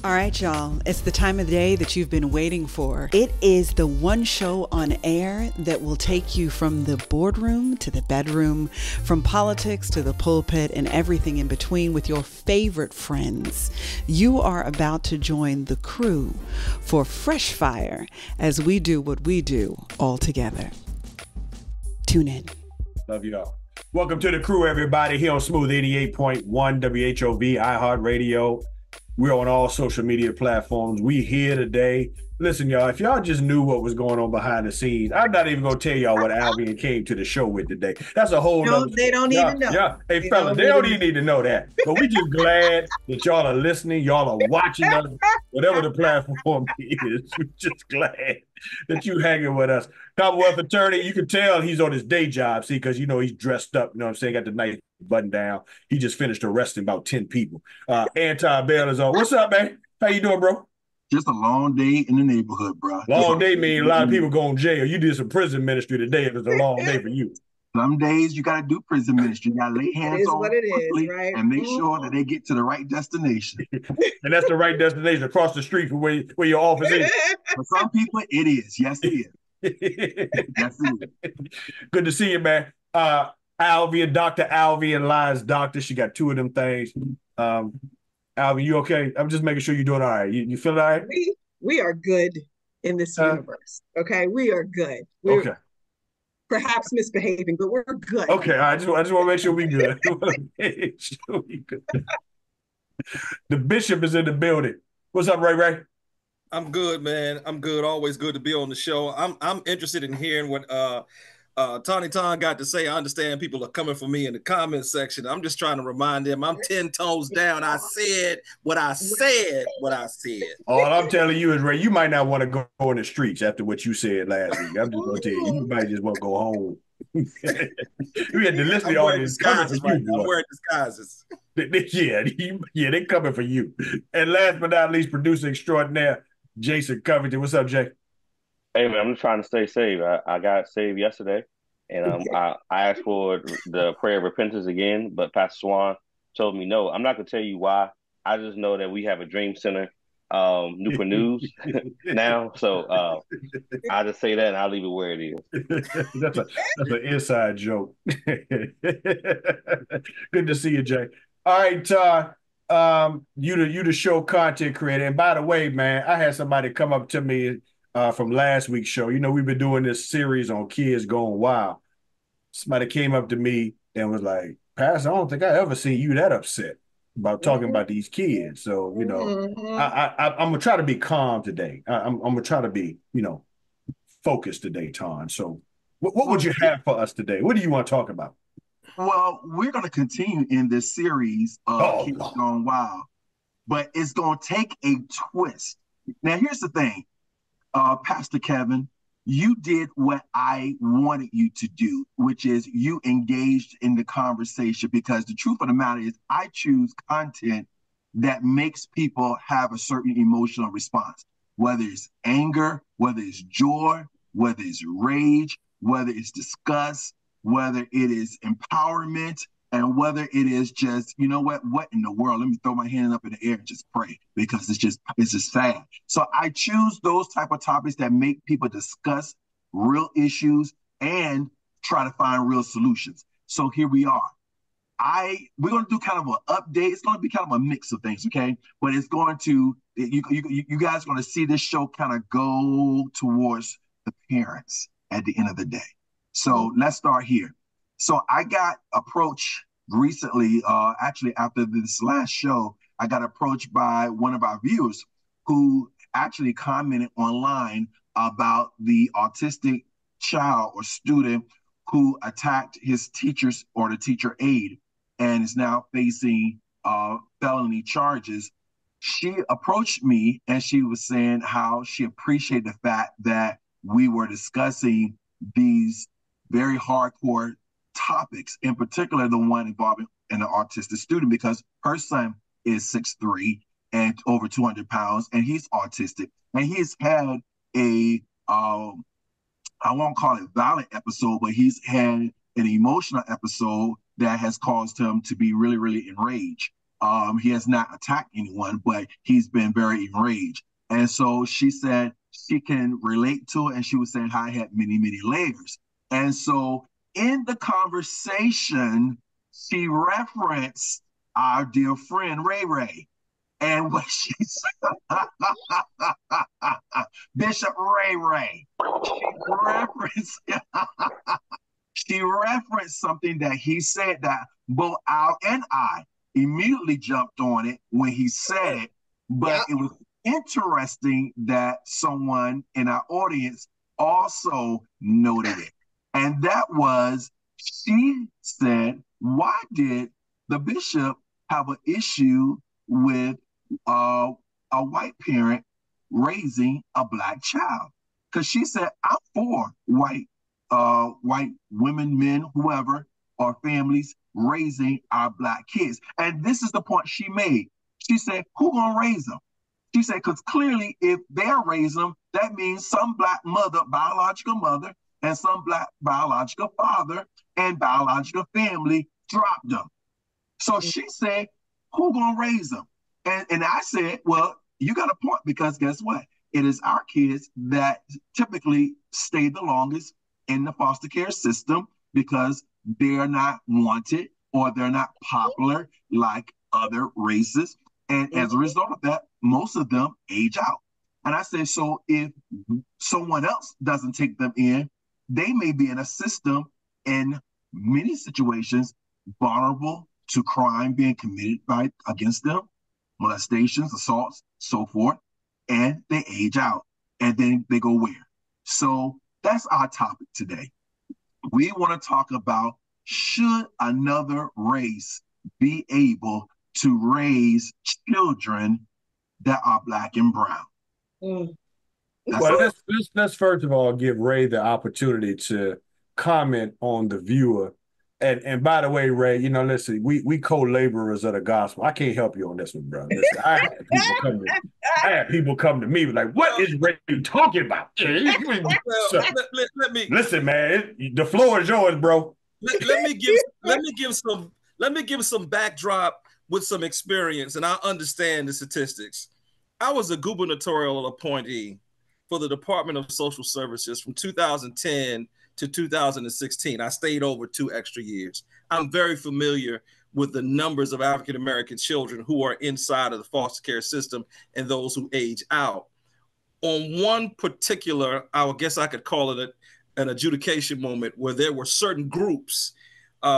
All right, y'all. It's the time of the day that you've been waiting for. It is the one show on air that will take you from the boardroom to the bedroom, from politics to the pulpit, and everything in between with your favorite friends. You are about to join the crew for Fresh Fire as we do what we do all together. Tune in. Love y'all. Welcome to the crew, everybody, here on Smooth 88.1 WHOV, iHeartRadio. We're on all social media platforms. We here today. Listen, y'all, if y'all just knew what was going on behind the scenes, I'm not even going to tell y'all what Albion came to the show with today. That's a whole No, they don't even know. Yeah, hey, fellas, they don't even need to know that. But we just glad that y'all are listening. Y'all are watching us, whatever the platform is. We're just glad that you hanging with us. Commonwealth attorney, you can tell he's on his day job, see, because, you know, he's dressed up, you know what I'm saying, got the nice button down. He just finished arresting about 10 people. Anton Bell is on. What's up, man? How you doing, bro? Just a long day in the neighborhood, bro. Long day mean a lot of people go in jail. You did some prison ministry today. It was a long day for you. Some days you got to do prison ministry. You got to lay hands on what it is, right? And make sure that they get to the right destination. And that's the right destination, across the street from where your office is. For some people, it is. Yes, it is. Yes, it is. Good to see you, man. Alvia, Dr. Alvia Lyons Doctor. She got two of them things. Alvin, you okay? I'm just making sure you're doing all right. You feeling all right? We are good in this universe. Okay, we are good. We're okay. Perhaps misbehaving, but we're good. Okay, I just want to make sure we good. The bishop is in the building. What's up, Ray Ray? I'm good, man. I'm good. Always good to be on the show. I'm interested in hearing what Tony Ton got to say. I understand people are coming for me in the comment section. I'm just trying to remind them I'm 10 toes down. I said what I said. All I'm telling you is, Ray, you might not want to go in the streets after what you said last week. I'm just going to tell you, you might just want to go home. We had to listen to all these disguises. I'm wearing disguises. Yeah, they coming for you. And last but not least, producer extraordinaire, Jason Covington. What's up, Jay? Hey, man, I'm just trying to stay saved. I got saved yesterday, and I asked for the prayer of repentance again, but Pastor Swan told me no. I'm not going to tell you why. I just know that we have a Dream Center Newport News now, so I'll just say that, and I'll leave it where it is. That's an inside joke. Good to see you, Jay. All right, Todd. You the show content creator, and by the way, man, I had somebody come up to me from last week's show. You know, we've been doing this series on kids going wild. Somebody came up to me and was like, Pastor, I don't think I ever seen you that upset about talking about these kids. So, you know, I'm gonna try to be calm today. I'm gonna try to be, you know, focused today, Ton. So what would you have for us today? What do you want to talk about? Well, we're going to continue in this series of Kids Gone Wild, but it's going to take a twist. Now, here's the thing. Pastor Kevin, you did what I wanted you to do, which is you engaged in the conversation, because the truth of the matter is I choose content that makes people have a certain emotional response, whether it's anger, whether it's joy, whether it's rage, whether it's disgust, whether it is empowerment, and whether it is just, you know what in the world? Let me throw my hand up in the air and just pray, because it's just sad. So I choose those type of topics that make people discuss real issues and try to find real solutions. So here we are. We're going to do kind of an update. It's going to be kind of a mix of things, okay? But it's going to, you guys are going to see this show kind of go towards the parents at the end of the day. So let's start here. So I got approached recently, actually after this last show, I got approached by one of our viewers who actually commented online about the autistic child or student who attacked his teachers or the teacher aide and is now facing felony charges. She approached me and she was saying how she appreciated the fact that we were discussing these very hardcore topics, in particular the one involving an autistic student, because her son is 6'3" and over 200 pounds, and he's autistic, and he's had a I won't call it violent episode, but he's had an emotional episode that has caused him to be really, really enraged. He has not attacked anyone, but he's been very enraged. And so she said she can relate to it, and she was saying how it had many, many layers. And so in the conversation, she referenced our dear friend Ray Ray. And what she said, Bishop Ray Ray, she referenced something that he said that both Al and I immediately jumped on it when he said it. But it was interesting that someone in our audience also noted it. And that was, she said, why did the bishop have an issue with a white parent raising a black child? Because she said, I'm for white women, men, whoever, or families raising our black kids. And this is the point she made. She said, who gonna raise them? She said, because clearly if they're raising them, that means some black mother, biological mother, and some black biological father and biological family dropped them. So she said, who gonna raise them? And I said, well, you got a point, because guess what? It is our kids that typically stay the longest in the foster care system because they're not wanted or they're not popular like other races. And as a result of that, most of them age out. And I said, so if someone else doesn't take them in, they may be in a system in many situations vulnerable to crime being committed against them, molestations, assaults, so forth, and they age out, and then they go where? So that's our topic today. We want to talk about, should another race be able to raise children that are black and brown? Well, let's first of all give Ray the opportunity to comment on the viewer. And by the way, Ray, listen, we co-laborers of the gospel. I can't help you on this one, bro. Listen, I had people come to me like, what is Ray talking about? Listen, man, the floor is yours, bro. Let me give some backdrop with some experience, and I understand the statistics. I was a gubernatorial appointee for the Department of Social Services from 2010 to 2016. I stayed over 2 extra years. I'm very familiar with the numbers of African-American children who are inside of the foster care system and those who age out. On one particular, I guess I could call it an adjudication moment, where there were certain groups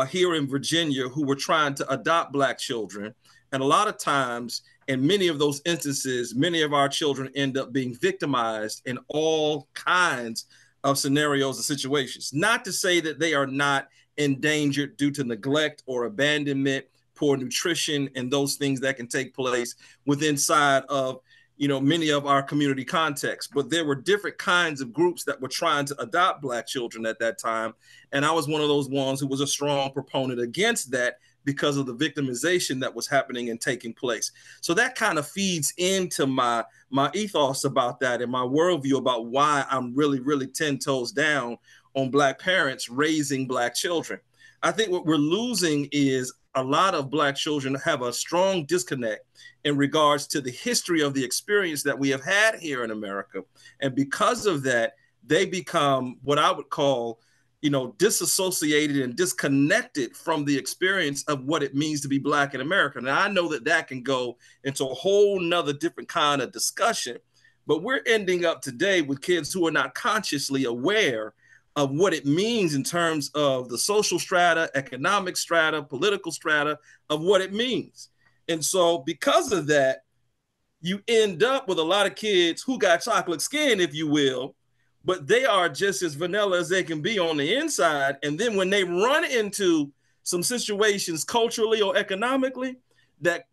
here in Virginia who were trying to adopt black children. And a lot of times, in many of those instances, many of our children end up being victimized in all kinds of scenarios and situations. Not to say that they are not endangered due to neglect or abandonment, poor nutrition, and those things that can take place within inside of many of our community contexts. But there were different kinds of groups that were trying to adopt black children at that time. And I was one of those ones who was a strong proponent against that because of the victimization that was happening and taking place. So that kind of feeds into my ethos about that and my worldview about why I'm really, really 10 toes down on black parents raising black children. I think what we're losing is a lot of black children have a strong disconnect in regards to the history of the experience that we have had here in America. And because of that, they become what I would call, disassociated and disconnected from the experience of what it means to be black in America. And I know that can go into a whole nother different kind of discussion, but we're ending up today with kids who are not consciously aware of what it means in terms of the social strata, economic strata, political strata of what it means. And so because of that, you end up with a lot of kids who got chocolate skin, if you will, but they are just as vanilla as they can be on the inside. And then when they run into some situations culturally or economically that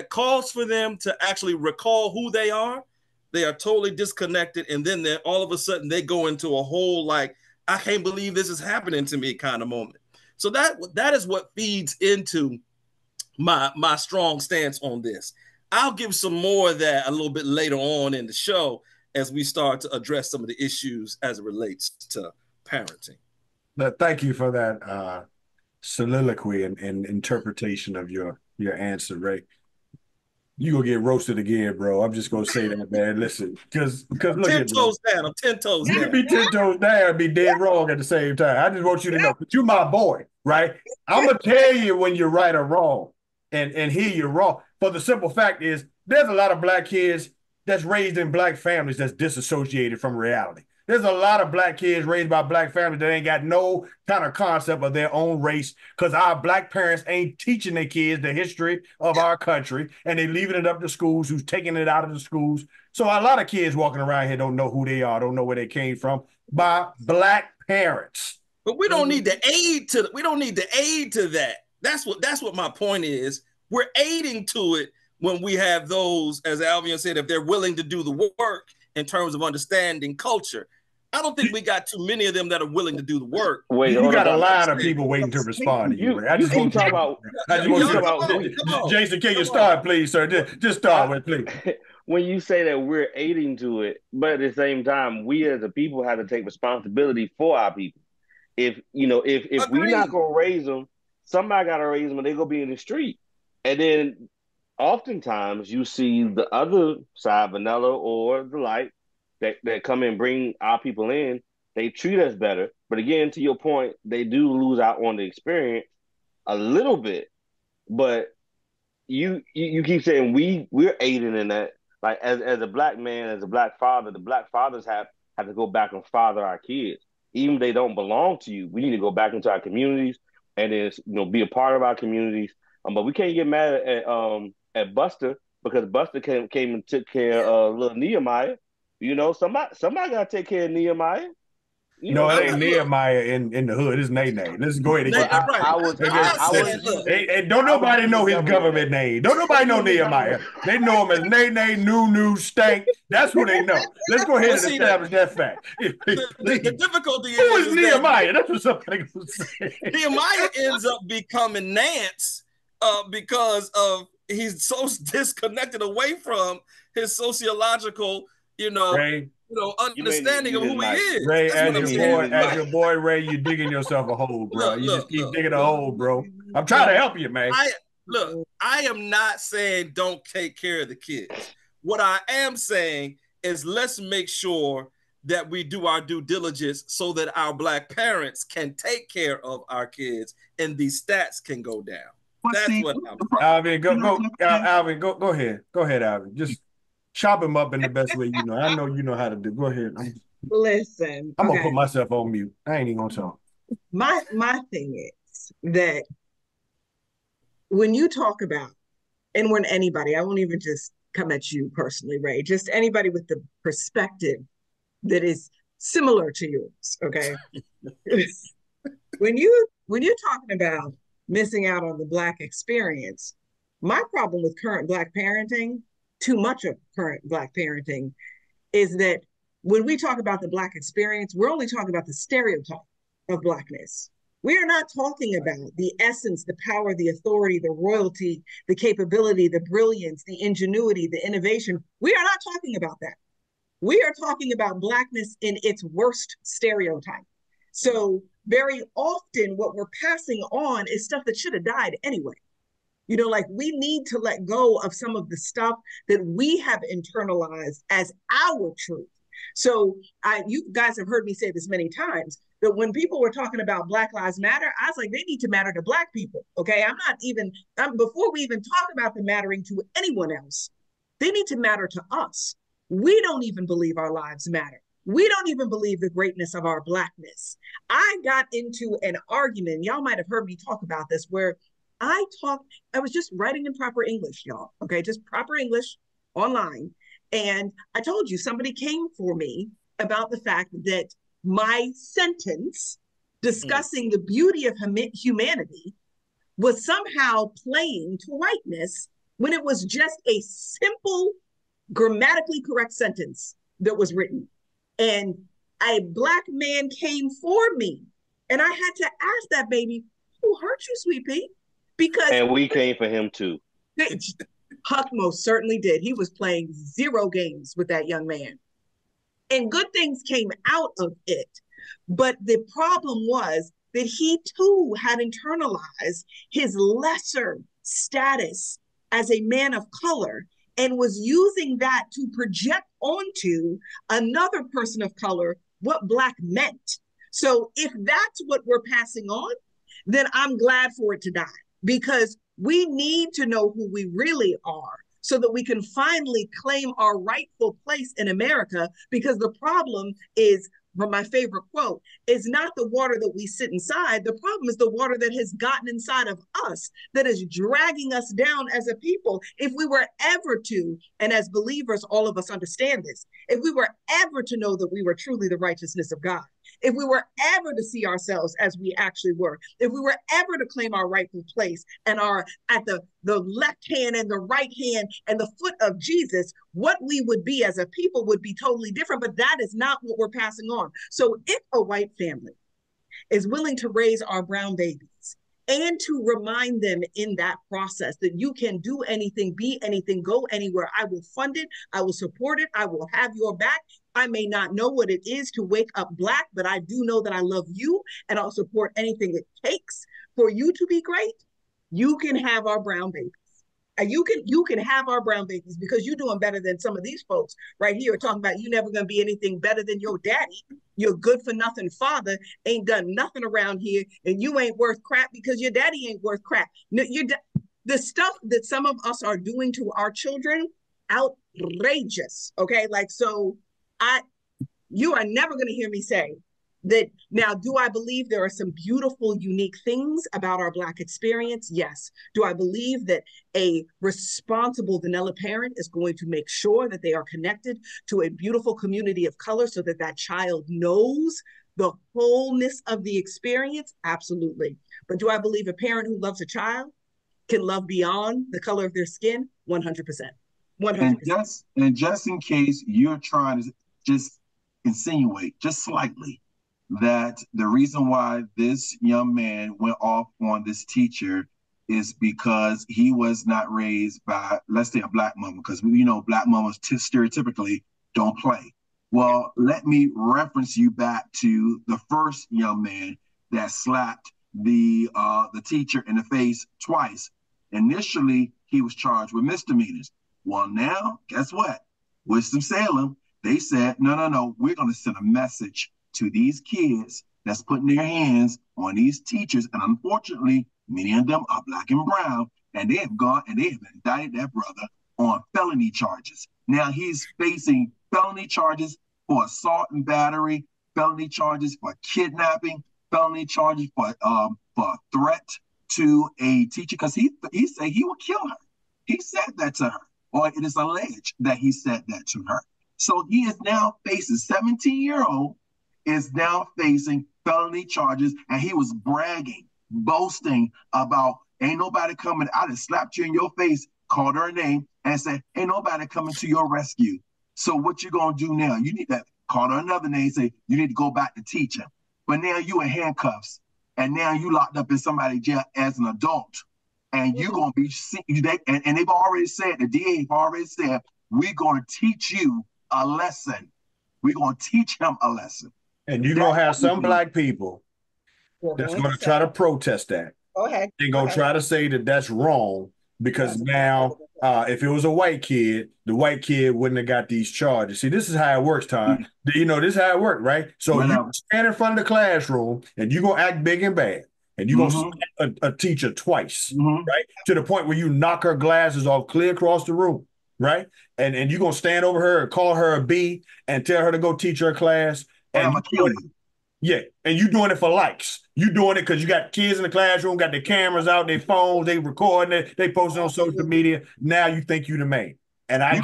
calls for them to actually recall who they are totally disconnected. And then all of a sudden they go into a whole, like, I can't believe this is happening to me kind of moment. So that is what feeds into my strong stance on this. I'll give some more of that a little bit later on in the show as we start to address some of the issues as it relates to parenting. Thank you for that soliloquy and interpretation of your answer, Ray. You gonna get roasted again, bro. I'm just gonna say that, man. Listen, because look ten at bro. toes down. I'm 10 toes You down. can be 10 toes down and be dead wrong at the same time. I just want you to know, but you my boy, right? I'm gonna tell you when you're right or wrong, and here you're wrong. But the simple fact is, there's a lot of black kids that's raised in black families that's disassociated from reality. There's a lot of black kids raised by black families that ain't got no kind of concept of their own race because our black parents ain't teaching their kids the history of our country, and they leaving it up to schools who's taking it out of the schools. So a lot of kids walking around here don't know who they are, don't know where they came from by black parents. But we don't need to aid to that. That's what my point is. We're aiding to it when we have those, as Albion said, if they're willing to do the work in terms of understanding culture. I don't think we got too many of them that are willing to do the work. Wait, you got a line of people waiting to respond to you. I just want to talk about. Jason, can you start, please, sir? Just start with, please. When you say that we're aiding to it, but at the same time, we as a people have to take responsibility for our people. If we're not gonna raise them, somebody gotta raise them, and they gonna be in the street. And then, oftentimes, you see the other side, vanilla or the light, that come and bring our people in, they treat us better. But again, to your point, they do lose out on the experience a little bit. But you keep saying we're aiding in that. Like as a black man, as a black father, the black fathers have to go back and father our kids. Even if they don't belong to you, we need to go back into our communities and then be a part of our communities. But we can't get mad at Buster because Buster came and took care of little Nehemiah. Somebody got to take care of Nehemiah. No, it ain't Nehemiah in the hood. It's Nay-Nay. Let's go ahead and get don't nobody know his government name. Don't nobody know Nehemiah. They know him as Nay-Nay, Nunu, Stank. That's who they know. Let's go ahead and establish that fact. The difficulty who is Nehemiah? That's what somebody gonna say. Nehemiah ends up becoming Nance because of he's so disconnected away from his sociological, understanding of who he is. Ray, as your boy Ray, you're digging yourself a hole, bro. You just keep digging a hole, bro. I'm trying to help you, man. I am not saying don't take care of the kids. What I am saying is let's make sure that we do our due diligence so that our black parents can take care of our kids and these stats can go down. That's what Alvin, Alvin, go ahead. Go ahead, Alvin. Just chop him up in the best way you know. I know you know how to do. Go ahead. Listen, I'm gonna put myself on mute. I ain't even gonna talk. My thing is that when you talk about, and when anybody, I won't even just come at you personally, Ray, just anybody with the perspective that is similar to yours, okay? When you're talking about missing out on the Black experience, my problem with current Black parenting, too much of current Black parenting, is that when we talk about the Black experience, we're only talking about the stereotype of Blackness. We are not talking about the essence, the power, the authority, the royalty, the capability, the brilliance, the ingenuity, the innovation. We are not talking about that. We are talking about Blackness in its worst stereotype. So very often what we're passing on is stuff that should have died anyway. Like we need to let go of some of the stuff that we have internalized as our truth. So you guys have heard me say this many times, that when people were talking about Black Lives Matter, I was like, they need to matter to Black people, okay? Before we even talk about them mattering to anyone else, they need to matter to us. We don't even believe our lives matter. We don't even believe the greatness of our Blackness. I got into an argument, y'all might have heard me talk about this, where I was just writing in proper English, y'all, okay? Just proper English online. And I told you, somebody came for me about the fact that my sentence discussing the beauty of humanity was somehow playing to whiteness when it was just a simple, grammatically correct sentence that was written. And a Black man came for me. And I had to ask that baby, who hurt you, Sweet Pea? And we came for him too. Huck most certainly did. He was playing 0 games with that young man. And good things came out of it. But the problem was that he too had internalized his lesser status as a man of color and was using that to project onto another person of color what Black meant. So if that's what we're passing on, then I'm glad for it to die, because we need to know who we really are so that we can finally claim our rightful place in America. Because the problem is, from my favorite quote, is not the water that we sit inside. The problem is the water that has gotten inside of us, that is dragging us down as a people. If we were ever to, and as believers, all of us understand this, if we were ever to know that we were truly the righteousness of God, if we were ever to see ourselves as we actually were, if we were ever to claim our rightful place and are at the left hand and the right hand and the foot of Jesus, what we would be as a people would be totally different. But that is not what we're passing on. So if a white family is willing to raise our brown babies and to remind them in that process that you can do anything, be anything, go anywhere, I will fund it, I will support it, I will have your back. I may not know what it is to wake up Black, but I do know that I love you and I'll support anything it takes for you to be great. You can have our brown babies. And you can have our brown babies, because you're doing better than some of these folks right here talking about you never gonna be anything better than your daddy. Your good for nothing father ain't done nothing around here, and you ain't worth crap because your daddy ain't worth crap. The stuff that some of us are doing to our children, outrageous. Okay, like, so you are never gonna hear me say that. Now, do I believe there are some beautiful, unique things about our Black experience? Yes. Do I believe that a responsible vanilla parent is going to make sure that they are connected to a beautiful community of color so that that child knows the wholeness of the experience? Absolutely. But do I believe a parent who loves a child can love beyond the color of their skin? 100%. 100%. And just in case you're trying to just insinuate just slightly that the reason why this young man went off on this teacher is because he was not raised by, let's say, a Black mama, because we know Black mamas stereotypically don't play. Well, let me reference you back to the first young man that slapped the teacher in the face twice. Initially, he was charged with misdemeanors. Well, now, guess what? Winston-Salem, they said, no, we're going to send a message to these kids that's putting their hands on these teachers. And unfortunately, many of them are Black and brown, and they have gone and they have indicted that brother on felony charges. Now he's facing felony charges for assault and battery, felony charges for kidnapping, felony charges for threat to a teacher, because he said he would kill her. He said that to her, or it is alleged that he said that to her. So he is now facing, 17-year-old is now facing felony charges, and he was bragging, boasting about, ain't nobody coming. I just slapped you in your face, called her name, and said, ain't nobody coming to your rescue. So what you gonna do now? You need to call her another name, say, you need to go back to teaching. But now you in handcuffs, and now you locked up in somebody's jail as an adult, and you're gonna be, and they've already said, the DA have already said, we're gonna teach you a lesson. We're gonna teach him a lesson. And you're going to have some Black people that's going to try to protest that. Go ahead. They're going to try to say that that's wrong, because now if it was a white kid, the white kid wouldn't have got these charges. See, this is how it works, Todd. You know, this is how it works, right? So you stand in front of the classroom and you're going to act big and bad. And you're going to slap a teacher twice, right? To the point where you knock her glasses off clear across the room, right? And you're going to stand over her and call her a B and tell her to go teach her class. And yeah, and you doing it for likes. You doing it because you got kids in the classroom, got their cameras out, their phones, they recording it, they posting on social media. Now you think you the man. And I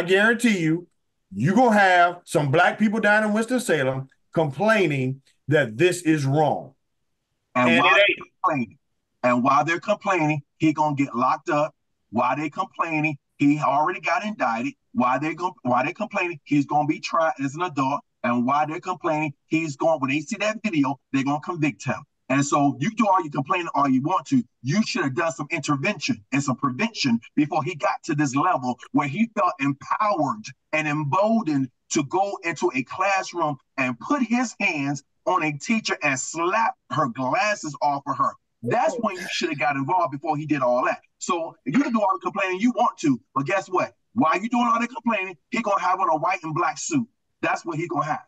guarantee you, you're going to have some Black people down in Winston-Salem complaining that this is wrong. And while they're complaining, he going to get locked up. While they're complaining, he already got indicted. While they're complaining, he's going to be tried as an adult. And while they're complaining, when they see that video, they're going to convict him. And so you do all your complaining all you want to. You should have done some intervention and some prevention before he got to this level where he felt empowered and emboldened to go into a classroom and put his hands on a teacher and slap her glasses off of her. That's when you should have got involved before he did all that. So you can do all the complaining you want to, but guess what? While you doing all the complaining, he gonna have on a white and black suit. That's what he gonna have.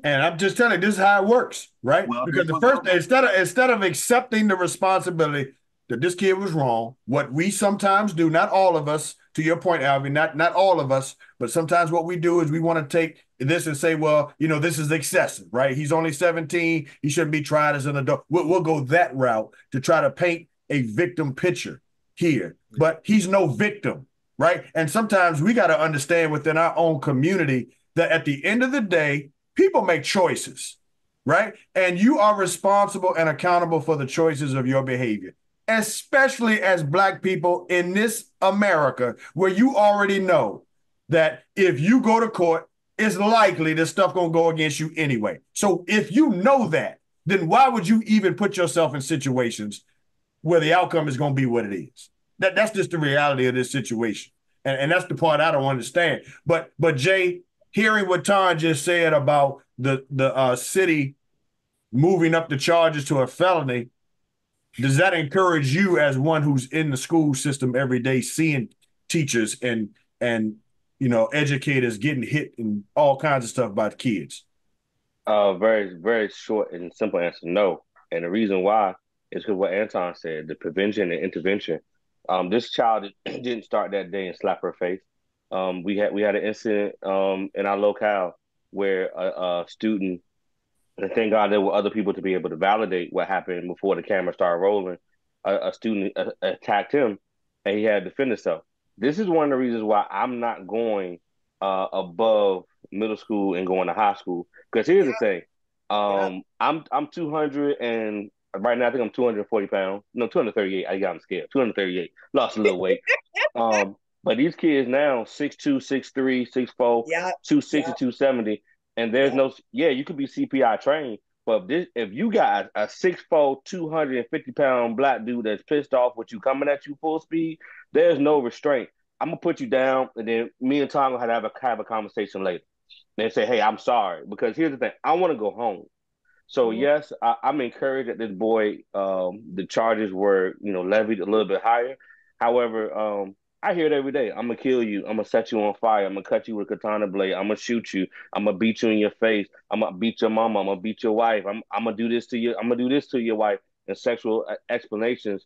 And I'm just telling you, this is how it works, right? Well, because the first instead of accepting the responsibility that this kid was wrong, what we sometimes do, not all of us, to your point, Alvin, not all of us, but sometimes what we do is we want to take this and say, well, this is excessive, right? He's only 17. He shouldn't be tried as an adult. We'll go that route to try to paint a victim picture here. But he's no victim, right? And sometimes we got to understand within our own community that at the end of the day, people make choices, right? And you are responsible and accountable for the choices of your behavior, especially as Black people in this America, where you already know that if you go to court, it's likely this stuff gonna go against you anyway. So if you know that, then why would you even put yourself in situations where the outcome is gonna be what it is? That's just the reality of this situation. And that's the part I don't understand. But Jay, hearing what Ton just said about the city moving up the charges to a felony, does that encourage you as one who's in the school system every day, seeing teachers and educators getting hit and all kinds of stuff by the kids? Very, very short and simple answer, no. And the reason why is because what Anton said, the prevention and intervention. This child didn't start that day and slap her face. We had an incident in our locale where a student, and thank God there were other people to be able to validate what happened before the camera started rolling. A student attacked him, and he had to defend himself. This is one of the reasons why I'm not going above middle school and going to high school. Because here's the thing, I'm 200 and right now I think I'm 240 pounds. No, 238. I got on scale. 238. Lost a little weight. But these kids now 6'2", 6'3", 6'4", 260, 270. And there's you could be CPI trained, but if you got a 6'4", 250-pound Black dude that's pissed off with you coming at you full speed, there's no restraint. I'm gonna put you down, and then me and Tom will have a conversation later. And say, hey, I'm sorry, because here's the thing, I want to go home. So yes, I'm encouraged that this boy, the charges were levied a little bit higher. However, I hear it every day. I'm gonna kill you. I'm gonna set you on fire. I'm gonna cut you with a katana blade. I'm gonna shoot you. I'm gonna beat you in your face. I'm gonna beat your mama. I'm gonna beat your wife. I'm gonna do this to you. I'm gonna do this to your wife. And sexual explanations.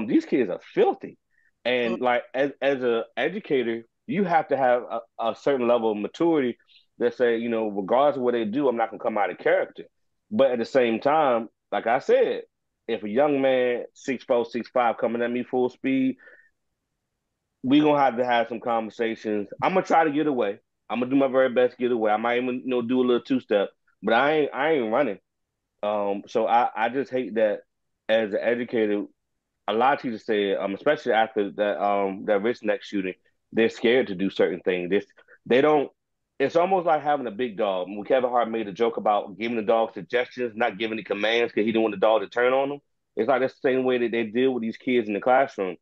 These kids are filthy. And like as an educator, you have to have a certain level of maturity that say, regardless of what they do, I'm not gonna come out of character. But at the same time, like I said, if a young man 6'4", 6'5" coming at me full speed, we're going to have some conversations. I'm going to try to get away. I'm going to do my very best to get away. I might even do a little two-step, but I ain't running. So I just hate that as an educator, a lot of teachers say, especially after that Rich Neck shooting, they're scared to do certain things. It's almost like having a big dog. When Kevin Hart made a joke about giving the dog suggestions, not giving the commands because he didn't want the dog to turn on him. It's like the same way that they deal with these kids in the classroom.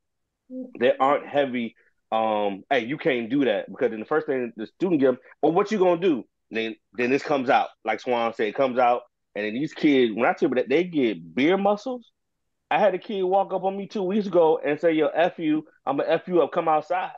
They aren't heavy. Hey, you can't do that, because then the first thing the student gives them, well, what you gonna do? Then this comes out, like Swan said, it comes out, and then these kids, when I tell you that they get beer muscles. I had a kid walk up on me 2 weeks ago and say, "Yo, F you, I'm gonna F you up, come outside."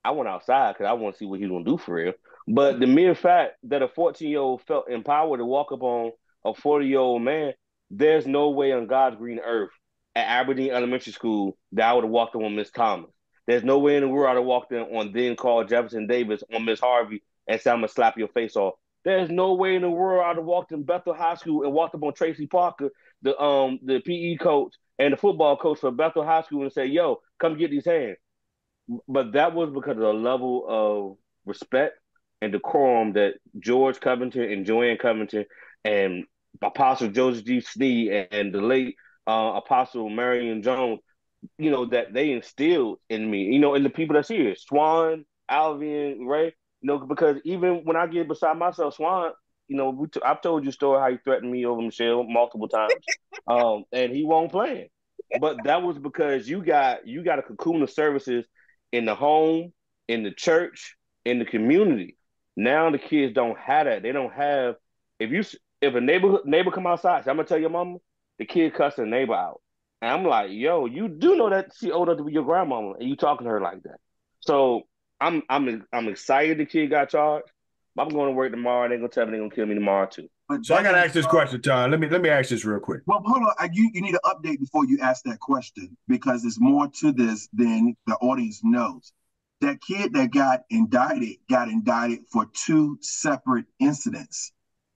I went outside because I want to see what he's gonna do for real. But the mere fact that a 14-year-old felt empowered to walk up on a 40-year-old man, there's no way on God's green earth at Aberdeen Elementary School that I would have walked in on Miss Thomas. There's no way in the world I'd have walked in on then called Jefferson Davis on Miss Harvey and said, "I'm gonna slap your face off." There's no way in the world I'd have walked in Bethel High School and walked up on Tracy Parker, the PE coach and the football coach for Bethel High School, and say, "Yo, come get these hands." But that was because of the level of respect and decorum that George Covington and Joanne Covington and Apostle Joseph G. Sneed and the late Apostle Marion Jones, that they instilled in me, and the people that's here, Swan, Alvin, Ray, because even when I get beside myself, Swan, I've told you a story how he threatened me over Michelle multiple times, and he won't play it. But that was because you got a cocoon of services in the home, in the church, in the community. Now the kids don't have that. They don't have. If a neighbor come outside, so I'm gonna tell your mama, the kid cussed the neighbor out. And I'm like, yo, you do know that she old enough to be your grandmama, and you talking to her like that. So I'm excited the kid got charged. I'm going to work tomorrow. They're gonna tell me they're gonna kill me tomorrow too. So I gotta ask this question, Tom. Let me ask this real quick. Well, hold on. You need an update before you ask that question, because there's more to this than the audience knows. That kid that got indicted for 2 separate incidents.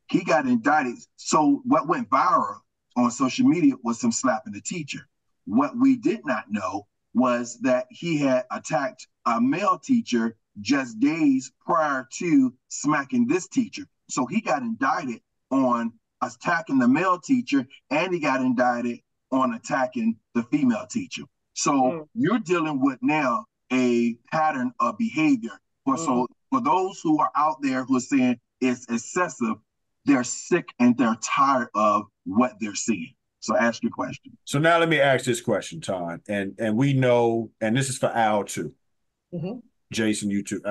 He got indicted. So what went viral on social media was him slapping the teacher. What we did not know was that he had attacked a male teacher just days prior to smacking this teacher. So he got indicted on attacking the male teacher, and he got indicted on attacking the female teacher. So you're dealing with now a pattern of behavior. So for those who are out there who are saying it's excessive, they're sick and they're tired of what they're seeing. So ask your question. So now let me ask this question, Todd. And we know, and this is for Al too. Jason, you too.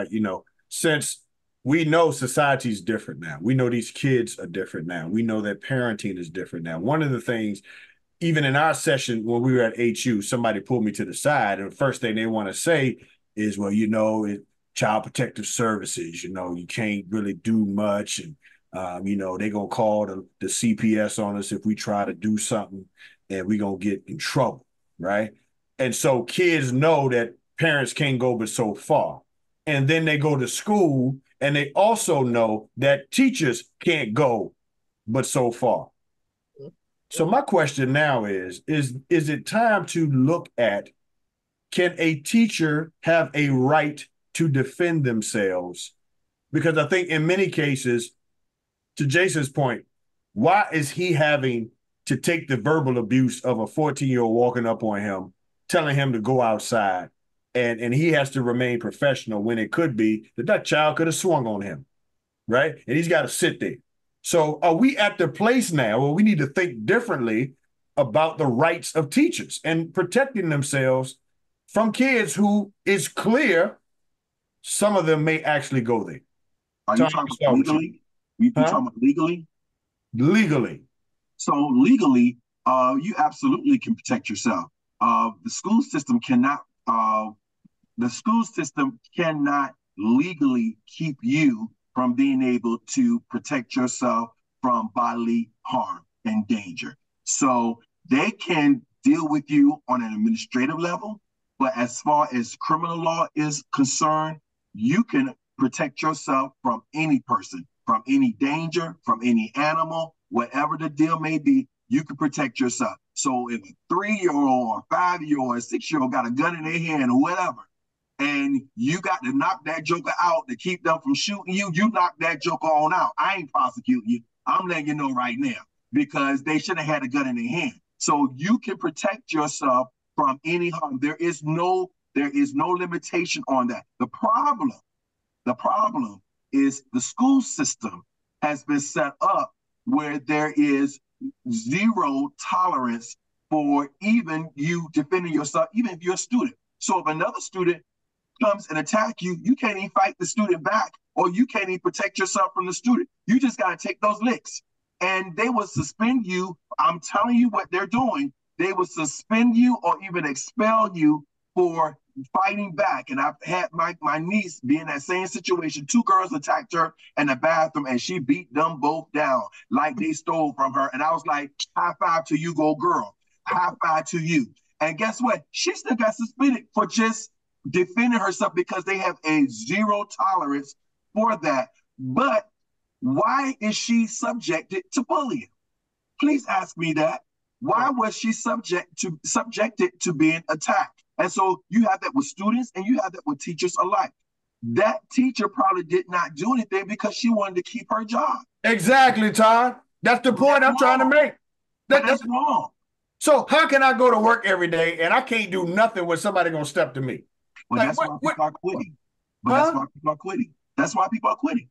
Since we know society's different now. We know these kids are different now. We know that parenting is different now. One of the things, even in our session when we were at HU, somebody pulled me to the side, and the first thing they want to say is, well, Child Protective Services, you can't really do much, and they're gonna call the CPS on us if we try to do something, and we're gonna get in trouble, right? And so kids know that parents can't go but so far. And then they go to school, and they also know that teachers can't go but so far. So my question now is it time to look at, can a teacher have a right to defend themselves? Because I think in many cases, to Jason's point, why is he having to take the verbal abuse of a 14-year-old walking up on him, telling him to go outside, and he has to remain professional when it could be that child could have swung on him, right? And he's got to sit there. So are we at the place now where we need to think differently about the rights of teachers and protecting themselves from kids who is clear some of them may actually go there? Are you talking about legally? You talking about legally? Legally. So legally, you absolutely can protect yourself. The school system cannot legally keep you from being able to protect yourself from bodily harm and danger. So they can deal with you on an administrative level, but as far as criminal law is concerned, you can protect yourself from any person, from any danger, from any animal, whatever the deal may be, you can protect yourself. So if a 3-year-old or 5-year-old or 6-year-old got a gun in their hand or whatever, and you got to knock that joker out to keep them from shooting you, you knock that joker on out. I ain't prosecuting you. I'm letting you know right now, because they shouldn't have had a gun in their hand. So you can protect yourself from any harm. There is no limitation on that. The problem is the school system has been set up where there is zero tolerance for even you defending yourself, even if you're a student. So if another student comes and attack you, you can't even fight the student back, or you can't even protect yourself from the student. You just got to take those licks. And they will suspend you. I'm telling you what they're doing. They will suspend you or even expel you for fighting back. And I've had my niece be in that same situation. 2 girls attacked her in the bathroom, and she beat them both down like they stole from her. And I was like, high five to you, go girl. High five to you. And guess what? She still got suspended for just defending herself, because they have a zero tolerance for that. But why is she subjected to bullying? Please ask me that. Why was she subjected to being attacked? And so you have that with students, and you have that with teachers alike. That teacher probably did not do anything because she wanted to keep her job. Exactly, Todd. That's the point I'm trying to make. That's wrong. So how can I go to work every day and I can't do nothing when somebody gonna step to me? Well, that's why people are quitting. That's why people are quitting. That's why people are quitting.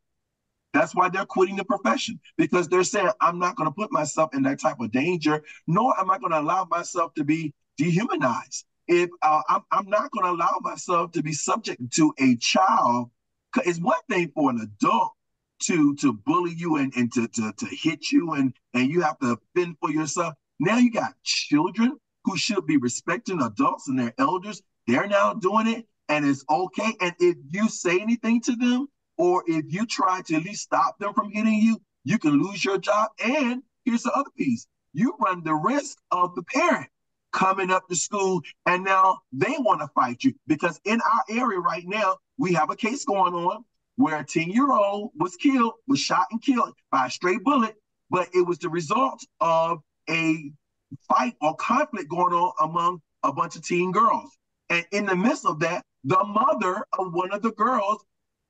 That's why they're quitting the profession, because they're saying, I'm not going to put myself in that type of danger, nor am I going to allow myself to be dehumanized. If I'm not going to allow myself to be subject to a child, it's one thing for an adult to bully you and to hit you and you have to fend for yourself. Now you got children who should be respecting adults and their elders, they're now doing it, and it's okay. And if you say anything to them, or if you try to at least stop them from hitting you, you can lose your job. And here's the other piece. You run the risk of the parent coming up to school and now they want to fight you, because in our area right now, we have a case going on where a 10-year-old was shot and killed by a stray bullet, but it was the result of a fight or conflict going on among a bunch of teen girls. And in the midst of that, the mother of one of the girls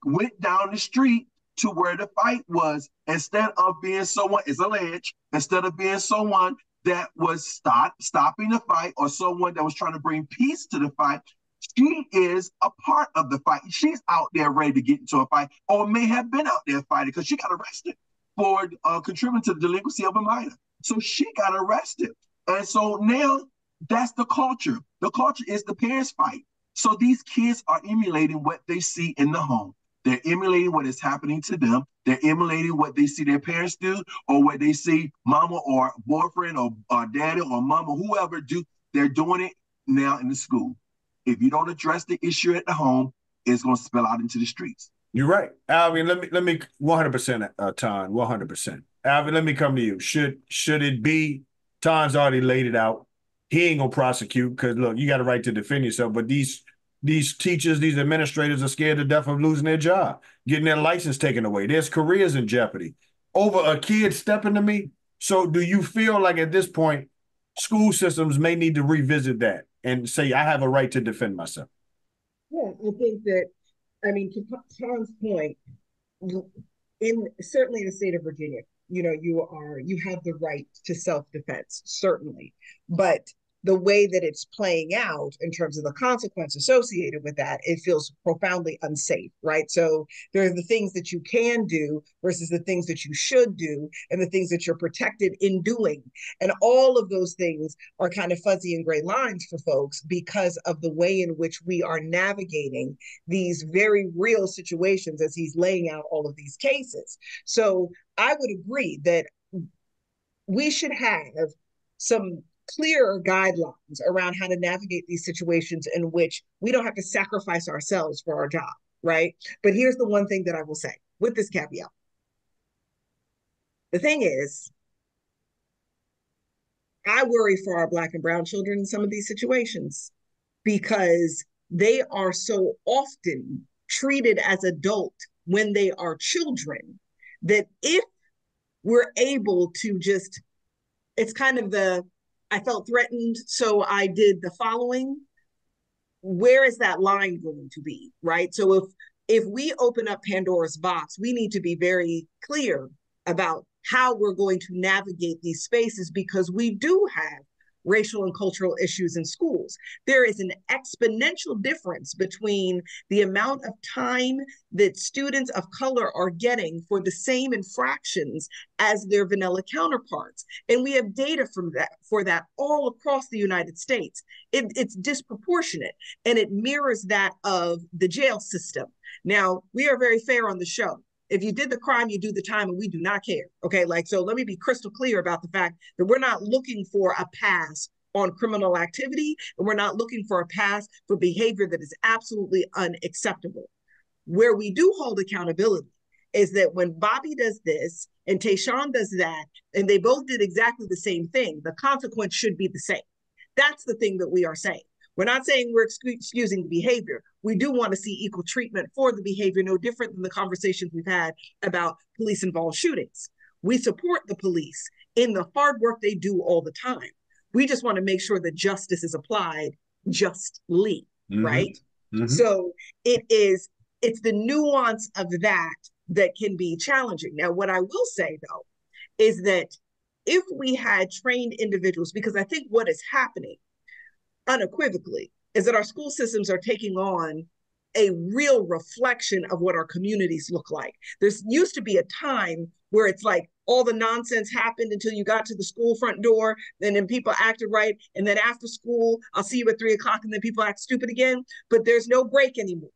went down the street to where the fight was, instead of being someone, is alleged, instead of being someone that was stopping the fight or someone that was trying to bring peace to the fight. She is a part of the fight. She's out there ready to get into a fight, or may have been out there fighting, because she got arrested for contributing to the delinquency of a minor. So she got arrested. And so now that's the culture. The culture is the parents fight. So these kids are emulating what they see in the home. They're emulating what is happening to them. They're emulating what they see their parents do, or what they see mama or boyfriend or daddy or mama, whoever do. They're doing it now in the school. If you don't address the issue at the home, it's going to spill out into the streets. You're right. Alvin, let me 100%, Ton, 100%. Alvin, let me come to you. Should it be, Ton's already laid it out. He ain't going to prosecute because, look, you got a right to defend yourself, but these teachers, these administrators are scared to death of losing their job, getting their license taken away. There's careers in jeopardy over a kid stepping to me. So do you feel like at this point, school systems may need to revisit that and say, I have a right to defend myself? Yeah, I think that, I mean, to Tom's point, certainly in the state of Virginia, you have the right to self-defense, certainly. But the way that it's playing out in terms of the consequence associated with that, it feels profoundly unsafe, right? So there are the things that you can do versus the things that you should do and the things that you're protected in doing. And all of those things are kind of fuzzy and gray lines for folks because of the way in which we are navigating these very real situations as he's laying out all of these cases. So I would agree that we should have some clearer guidelines around how to navigate these situations in which we don't have to sacrifice ourselves for our job, right? But here's the one thing that I will say with this caveat. The thing is, I worry for our Black and brown children in some of these situations because they are so often treated as adult when they are children that if we're able to just, it's kind of the, I felt threatened, so I did the following. Where is that line going to be, right? So if we open up Pandora's box, we need to be very clear about how we're going to navigate these spaces because we do have racial and cultural issues in schools. There is an exponential difference between the amount of time that students of color are getting for the same infractions as their vanilla counterparts. And we have data for that all across the United States. It's disproportionate, and it mirrors that of the jail system. Now, we are very fair on the show. If you did the crime, you do the time, and we do not care. Okay, so let me be crystal clear about the fact that we're not looking for a pass on criminal activity, and we're not looking for a pass for behavior that is absolutely unacceptable. Where we do hold accountability is that when Bobby does this and Tayshawn does that, and they both did exactly the same thing, the consequence should be the same. That's the thing that we are saying. We're not saying we're excusing the behavior. We do want to see equal treatment for the behavior, no different than the conversations we've had about police-involved shootings. We support the police in the hard work they do all the time. We just want to make sure that justice is applied justly, right? Mm-hmm. So it's the nuance of that can be challenging. Now, what I will say, though, is that if we had trained individuals, because I think what is happening unequivocally is that our school systems are taking on a real reflection of what our communities look like. There used to be a time where it's like all the nonsense happened until you got to the school front door, and then people acted right, and then after school, I'll see you at 3 o'clock, and then people act stupid again, but there's no break anymore.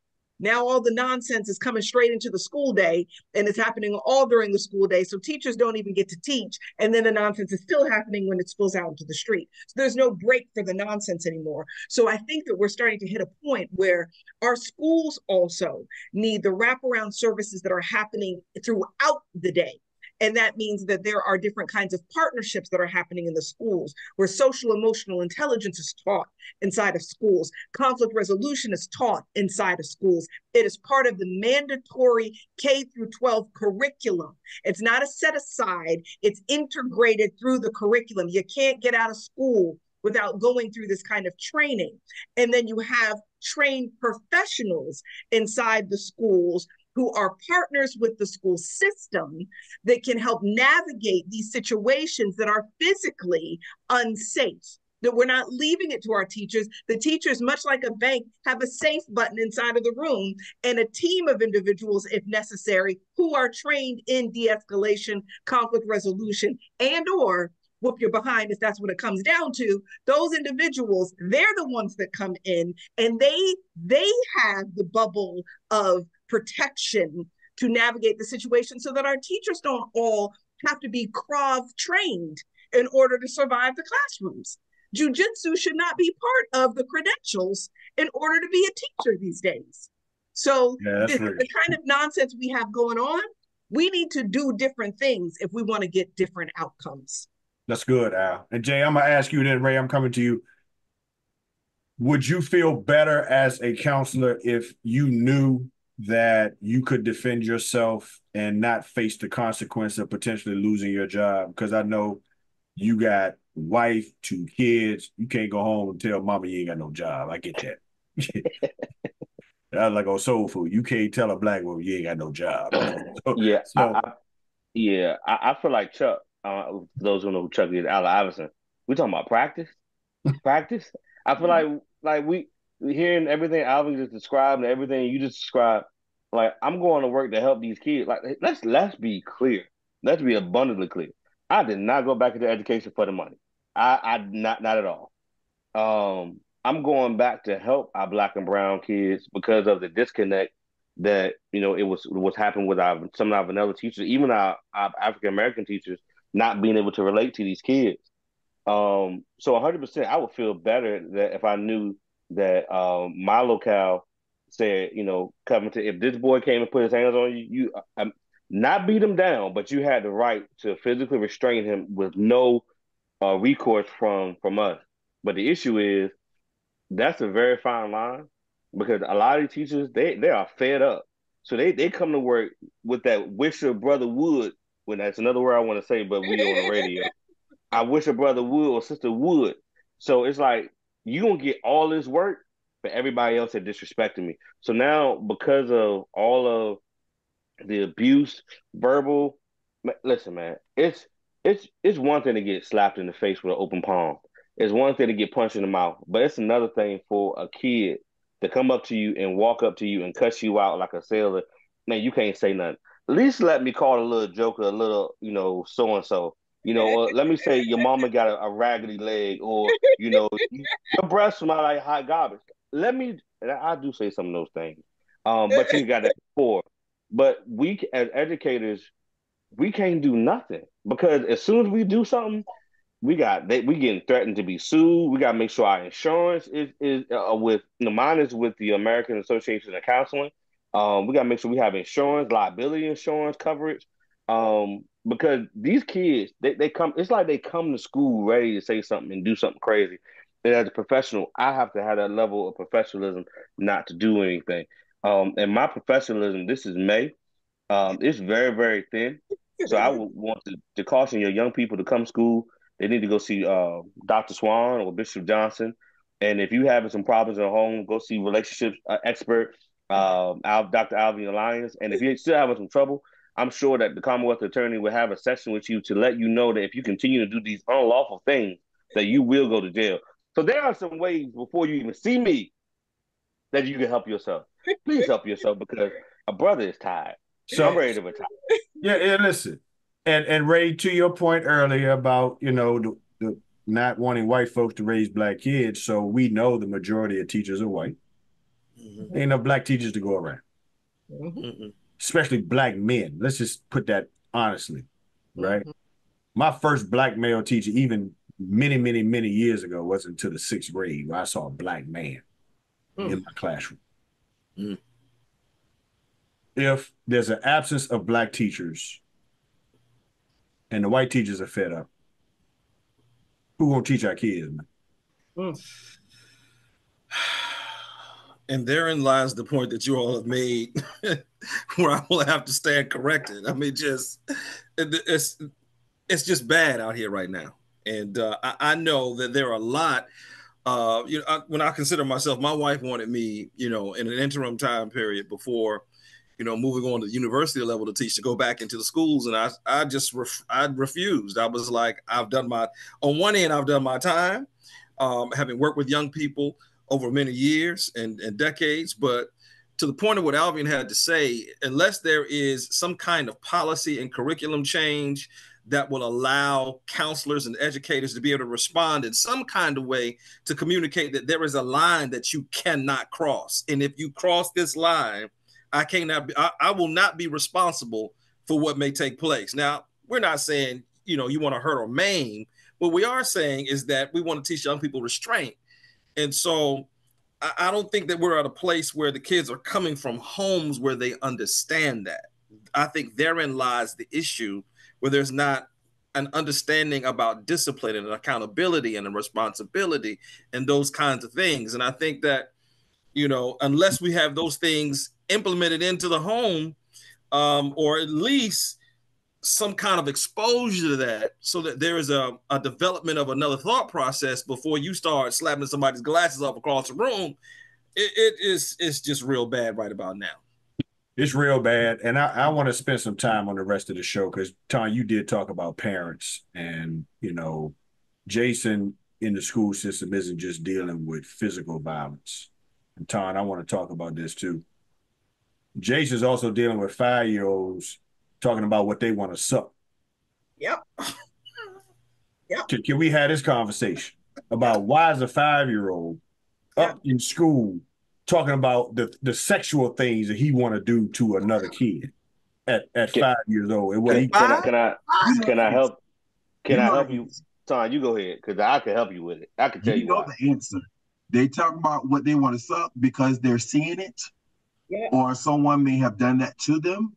Now all the nonsense is coming straight into the school day, and it's happening all during the school day. So teachers don't even get to teach. And then the nonsense is still happening when it spills out into the street. So there's no break for the nonsense anymore. So I think that we're starting to hit a point where our schools also need the wraparound services that are happening throughout the day. And that means that there are different kinds of partnerships that are happening in the schools where social emotional intelligence is taught inside of schools. Conflict resolution is taught inside of schools. It is part of the mandatory K through 12 curriculum. It's not a set aside, it's integrated through the curriculum. You can't get out of school without going through this kind of training. And then you have trained professionals inside the schools who are partners with the school system that can help navigate these situations that are physically unsafe. That we're not leaving it to our teachers. The teachers, much like a bank, have a safe button inside of the room and a team of individuals, if necessary, who are trained in de-escalation, conflict resolution, and or whoop your behind if that's what it comes down to. Those individuals, they're the ones that come in and they have the bubble of protection to navigate the situation so that our teachers don't all have to be Krav trained in order to survive the classrooms. Jiu-jitsu should not be part of the credentials in order to be a teacher these days. So the kind of nonsense we have going on, we need to do different things if we want to get different outcomes. That's good, Al. And Jay, I'm going to ask you then, Ray, I'm coming to you. Would you feel better as a counselor if you knew that you could defend yourself and not face the consequence of potentially losing your job? Because I know you got wife, 2 kids. You can't go home and tell mama you ain't got no job. I get that. I was like on Soul Food. You can't tell a black woman you ain't got no job. I feel like Chuck. Those who know who Chuck is, Allen Iverson. We talking about practice. I feel like we hearing everything Alvin just described and everything you just described. Like, I'm going to work to help these kids. Like, let's be clear. Let's be abundantly clear. I did not go back into education for the money. I not at all. I'm going back to help our black and brown kids because of the disconnect that it was happening with some of our vanilla teachers, even our African American teachers, not being able to relate to these kids. So 100%, I would feel better that if I knew that my locale said, Covington, if this boy came and put his hands on you, not beat him down, but you had the right to physically restrain him with no recourse from us. But the issue is that's a very fine line because a lot of these teachers, they are fed up. So they come to work with that wish a brother would. When that's another word I want to say, but we on the radio. I wish a brother would or sister would. So it's like, you going to get all this work, but everybody else had disrespected me. So now, because of all of the abuse, verbal, listen, man, it's one thing to get slapped in the face with an open palm. It's one thing to get punched in the mouth, but it's another thing for a kid to come up to you and walk up to you and cuss you out like a sailor. Man, you can't say nothing. At least let me call a little joker, a little, so-and-so. Let me say your mama got a raggedy leg or, your breath smell like hot garbage. And I do say some of those things. But you got that before. But we, as educators, we can't do nothing because as soon as we do something, we getting threatened to be sued. We got to make sure our insurance is with, mine is with the American Association of Counseling. We got to make sure we have insurance, liability insurance coverage. Because these kids, they come, it's like they come to school ready to say something and do something crazy. And as a professional, I have to have that level of professionalism not to do anything. And my professionalism, this is May. It's very, very thin. So I would want to caution your young people to come to school. They need to go see Dr. Swan or Bishop Johnson. And if you having some problems at home, go see relationships expert, Dr. Alvin Alliance. And if you're still having some trouble, I'm sure that the Commonwealth Attorney will have a session with you to let you know that if you continue to do these unlawful things, that you will go to jail. So there are some ways before you even see me that you can help yourself. Please help yourself because a brother is tired. So I'm ready to retire. Yeah, listen. And Ray, to your point earlier about, the not wanting white folks to raise black kids. So we know the majority of teachers are white. Mm-hmm. Ain't enough black teachers to go around. Mm-hmm. Especially black men. Let's just put that honestly, right? Mm-hmm. My first black male teacher, even many years ago, wasn't until the 6th grade where I saw a black man in my classroom. Mm. If there's an absence of black teachers and the white teachers are fed up, who gonna teach our kids, man? And therein lies the point that you all have made, where I will have to stand corrected. I mean, it's just bad out here right now, and I know that there are a lot. When I consider myself, my wife wanted me, in an interim time period before, moving on to the university level to teach, to go back into the schools, and I refused. I was like, on one end, I've done my time, having worked with young people over many years and decades, but to the point of what Alvin had to say, unless there is some kind of policy and curriculum change that will allow counselors and educators to be able to respond in some kind of way to communicate that there is a line that you cannot cross. And if you cross this line, I will not be responsible for what may take place. Now, we're not saying, you want to hurt or maim. What we are saying is that we want to teach young people restraint. And so I don't think that we're at a place where the kids are coming from homes where they understand that. I think therein lies the issue, where there's not an understanding about discipline and accountability and responsibility and those kinds of things. And I think that, unless we have those things implemented into the home, or at least some kind of exposure to that, so that there is a development of another thought process before you start slapping somebody's glasses off across the room, it's just real bad right about now. It's real bad. And I want to spend some time on the rest of the show because, Ton, you did talk about parents, and, Jason in the school system isn't just dealing with physical violence. And Ton, I want to talk about this too. Jason's also dealing with 5-year-olds talking about what they want to suck. Yep. Can we have this conversation about why is a 5-year-old up in school talking about the sexual things that he want to do to another kid at 5 years old? And what can I help? Can I help you? Ton, you go ahead, because I can help you with it. I can tell you why. The answer. They talk about what they want to suck because they're seeing it, or someone may have done that to them.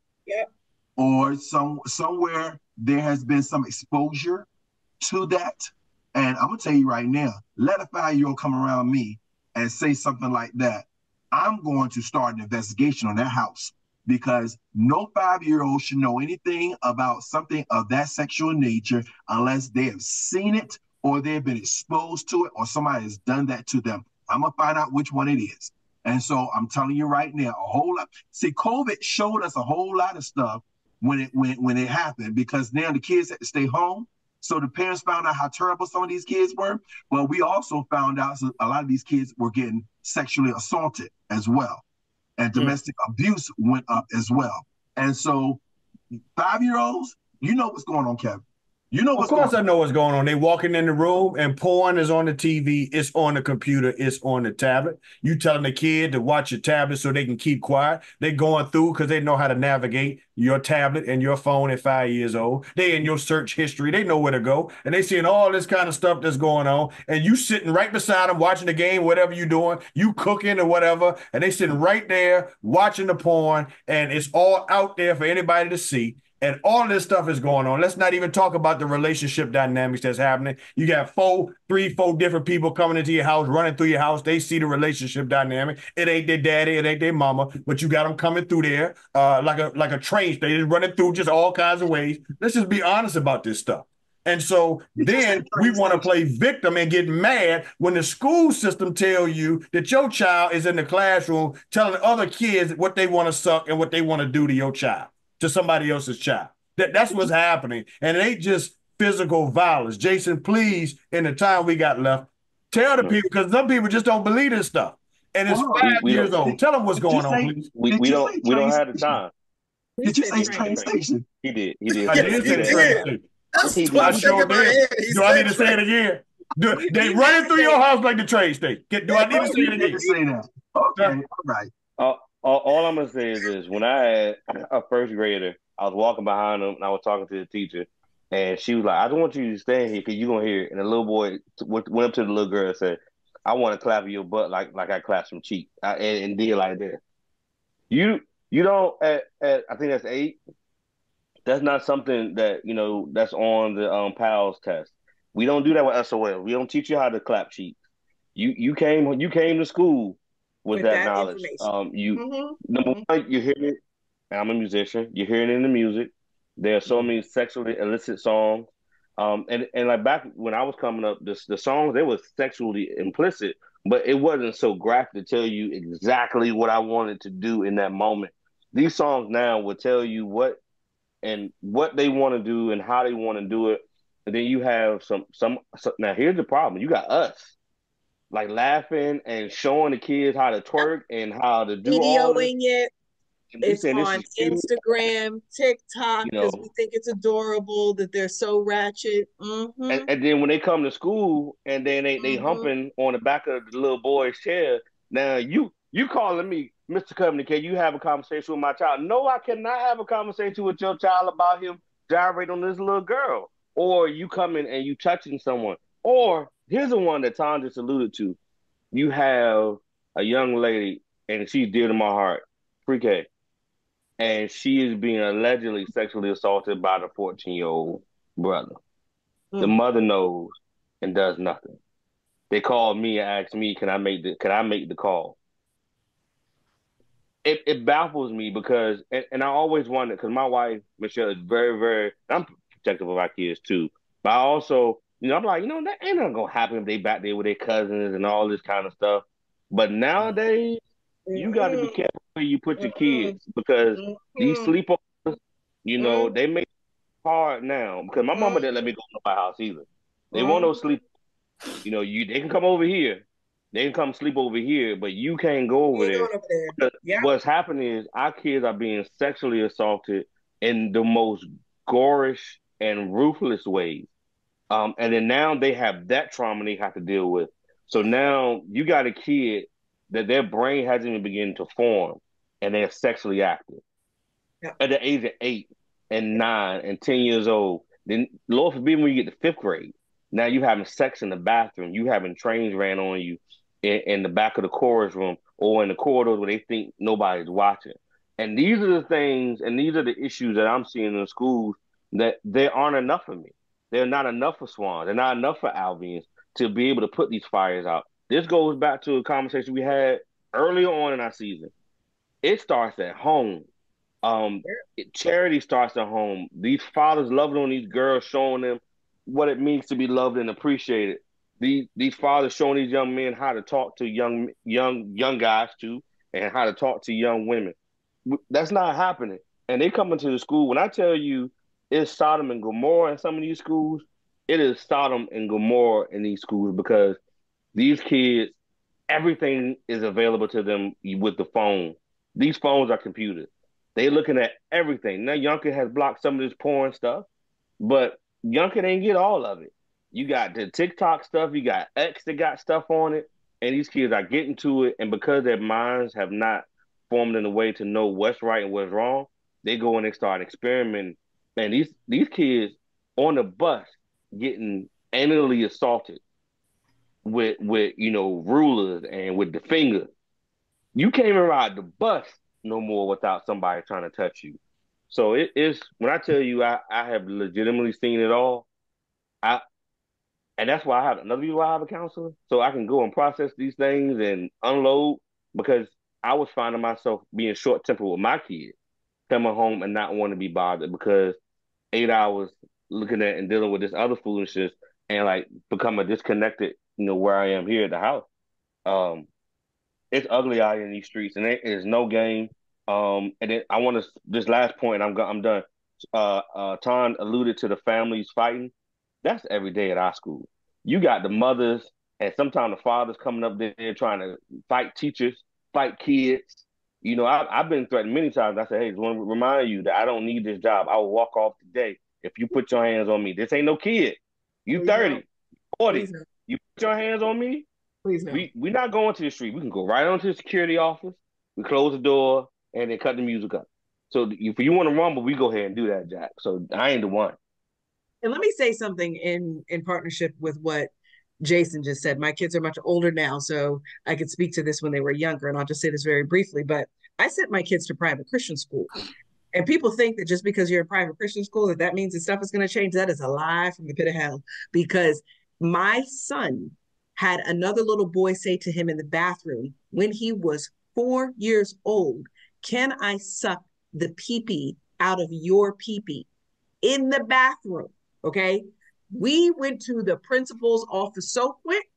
Or somewhere there has been some exposure to that. And I'm gonna tell you right now, let a 5-year-old come around me and say something like that, I'm going to start an investigation on that house, because no 5-year-old should know anything about something of that sexual nature unless they have seen it or they've been exposed to it or somebody has done that to them. I'm gonna find out which one it is. And so I'm telling you right now, a whole lot. See, COVID showed us a whole lot of stuff when it happened, because now the kids had to stay home. So the parents found out how terrible some of these kids were. Well, we also found out a lot of these kids were getting sexually assaulted as well. And domestic abuse went up as well. And so 5-year-olds, you know what's going on, Kevin. You know what's going on. Of course I know what's going on. They walking in the room and porn is on the TV, it's on the computer, it's on the tablet. You telling the kid to watch your tablet so they can keep quiet. They going through because they know how to navigate your tablet and your phone at 5 years old. They in your search history. They know where to go. And they seeing all this kind of stuff that's going on. And you sitting right beside them watching the game, whatever you doing, you cooking or whatever. And they sitting right there watching the porn, and it's all out there for anybody to see. And all this stuff is going on. Let's not even talk about the relationship dynamics that's happening. You got 4 different people coming into your house, running through your house. They see the relationship dynamic. It ain't their daddy, it ain't their mama, but you got them coming through there like a train station, running through just all kinds of ways. Let's just be honest about this stuff. And so then we want to play victim and get mad when the school system tell you that your child is in the classroom telling other kids what they want to suck and what they want to do to your child, to somebody else's child. That's what's happening. And it ain't just physical violence. Jason, please, in the time we got left, tell the people, because some people just don't believe this stuff. And it's 5 years old. Tell them what's going on, please. We don't have the time. Did you say train station? He did. I did say train station. I sure did. Do I need to say it again? They running through your house like the train station. Do I need to say it You again? did say that. Okay, all right. All I'm gonna say is this: when I had a first grader, I was walking behind him and I was talking to the teacher, and she was like, "I don't want you to stand here because you're gonna hear it." And the little boy went up to the little girl and said, "I want to clap your butt like I clap some cheek," and did like that. You don't at I think that's 8. That's not something that that's on the PALS test. We don't do that with SOL. We don't teach you how to clap cheeks. You came to school with that that knowledge. information. Number one, you hear it. I'm a musician. You're hearing it in the music. There are so many sexually illicit songs. And like back when I was coming up, the songs they were sexually implicit, but it wasn't so graphic to tell you exactly what I wanted to do in that moment. These songs now will tell you what they want to do and how they want to do it. And then you have some now here's the problem. You got us like laughing and showing the kids how to twerk and how to do all this. Videoing it. It's on Instagram, TikTok, because we think it's adorable that they're so ratchet. And then when they come to school and then they humping on the back of the little boy's chair, now you calling me, Mr. Covenant, can you have a conversation with my child? No, I cannot have a conversation with your child about him gyrating on this little girl. Or you coming and you touching someone. Or here's the one that Tom just alluded to. You have a young lady, and she's dear to my heart, pre-K, and she is being allegedly sexually assaulted by the 14-year-old brother. The mother knows and does nothing. They called me and asked me, can I make the call? It baffles me because, and I always wonder, because my wife, Michelle, is very, very, I'm protective of our kids too. But I also, I'm like, that ain't nothing gonna happen if they back there with their cousins and all this kind of stuff. But nowadays, you got to be careful where you put your kids because these sleepovers, they make it hard now. Because my mama didn't let me go to my house either. They want no sleep. They can come over here. They can come sleep over here, but you can't go over there. Yeah. What's happening is our kids are being sexually assaulted in the most gorish and ruthless ways. And then now they have that trauma they have to deal with. So now you got a kid that their brain hasn't even begun to form and they're sexually active. Yeah. At the age of 8 and 9 and 10 years old. Then Lord forbid when you get to 5th grade, now you having sex in the bathroom, you having trains ran on you in the back of the chorus room or in the corridors where they think nobody's watching. And these are the things and these are the issues that I'm seeing in schools that there aren't enough of me. They're not enough for Swans. They're not enough for Albions to be able to put these fires out. This goes back to a conversation we had earlier on in our season. It starts at home. Charity starts at home. These fathers loving on these girls, showing them what it means to be loved and appreciated. These fathers showing these young men how to talk to young guys too, and how to talk to young women. That's not happening. And they come into the school. When I tell you it's Sodom and Gomorrah in some of these schools, it is Sodom and Gomorrah in these schools because these kids, everything is available to them with the phone. These phones are computers. They're looking at everything. Now, Youngkin has blocked some of this porn stuff, but Youngkin ain't get all of it. You got the TikTok stuff. You got X that got stuff on it, and these kids are getting to it. And because their minds have not formed in a way to know what's right and what's wrong, they go and they start experimenting. And these kids on the bus getting anally assaulted with rulers and with the finger. You can't even ride the bus no more without somebody trying to touch you. So it's when I tell you I have legitimately seen it all. And that's why I have another reason why I have a counselor, so I can go and process these things and unload, because I was finding myself being short-tempered with my kids, coming home and not wanting to be bothered because 8 hours looking at and dealing with this other foolishness and like becoming disconnected, where I am here at the house. It's ugly out in these streets and there is no game. And then I want to, this last point, I'm done. Ton alluded to the families fighting. That's every day at our school. You got the mothers and sometimes the fathers coming up there trying to fight teachers, fight kids. I've been threatened many times. I said, hey, I just want to remind you that I don't need this job. I will walk off today if you put your hands on me. This ain't no kid. You 30, 40. You put your hands on me, Please no. we're not going to the street. We can go right onto the security office. We close the door and then cut the music up. So if you want to rumble, we go ahead and do that, Jack. So I ain't the one. And let me say something in partnership with what Jason just said. My kids are much older now, so I could speak to this when they were younger, and I'll just say this very briefly. But I sent my kids to private Christian school. And people think that just because you're in private Christian school, that means that stuff is going to change. That is a lie from the pit of hell. Because my son had another little boy say to him in the bathroom when he was 4 years old, "Can I suck the pee-pee out of your pee-pee?" In the bathroom, okay? We went to the principal's office so quick